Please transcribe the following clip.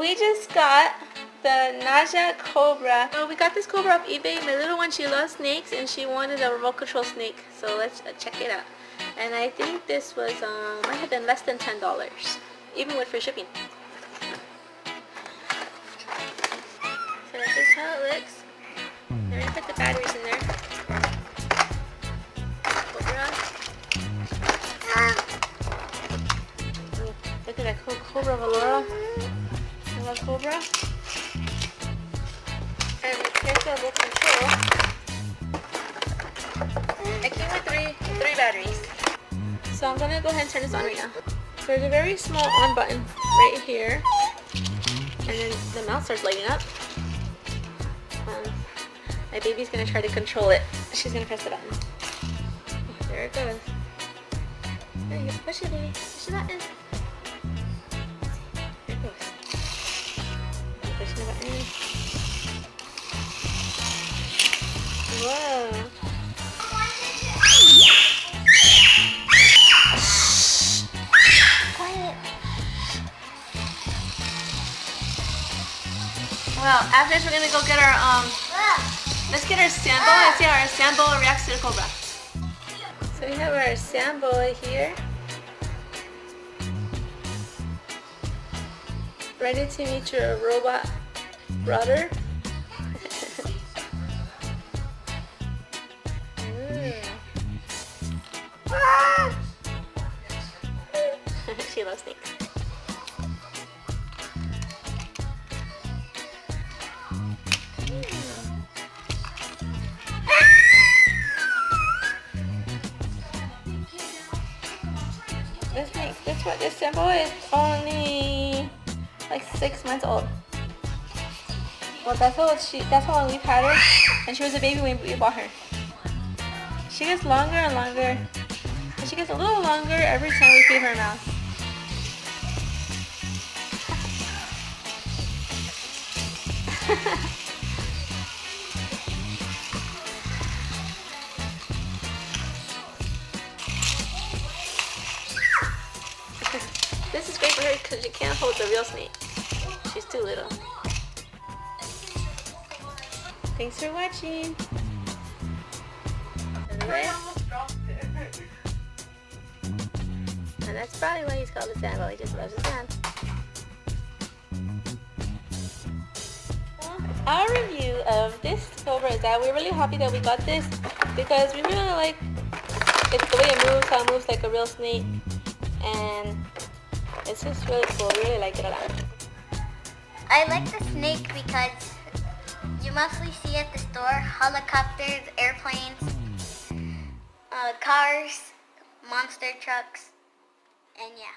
we just got the Naja Cobra. So we got this Cobra off eBay. My little one, she loves snakes and she wanted a remote control snake. So let's check it out. And I think this was, might have been less than $10, even with free shipping. So this is how it looks. I'm gonna put the batteries in there. Cobra. Look at that cool Cobra Valora. I love Cobra. And here's the remote control. I came with three batteries. So I'm gonna go ahead and turn this on right now. There's a very small on button right here. And then the mouse starts lighting up. My baby's gonna try to control it. She's gonna press the button. There it goes. There you go. Push it, baby. Push the button. There it goes. Pushing the button. Whoa. Quiet. Well, after this we're gonna go get our let's get our sample and see how our sample reacts to the Cobra. So we have our sample here. Ready to meet your robot brother. She loves snakes. This sample is only like 6 months old. Well, that's how long we've had her, and she was a baby when we bought her. She gets longer and longer, and she gets a little longer every time we feed her a mouse. This is great for her because she can't hold the real snake. She's too little. Thanks for watching. And that's probably why he's called the sandball. He just loves his sand. Our review of this Cobra is that we're really happy that we got this because we really like the way it moves, how it moves like a real snake. And it's just really cool. We really like it a lot. I like the snake because you mostly see at the store helicopters, airplanes, cars, monster trucks, and yeah.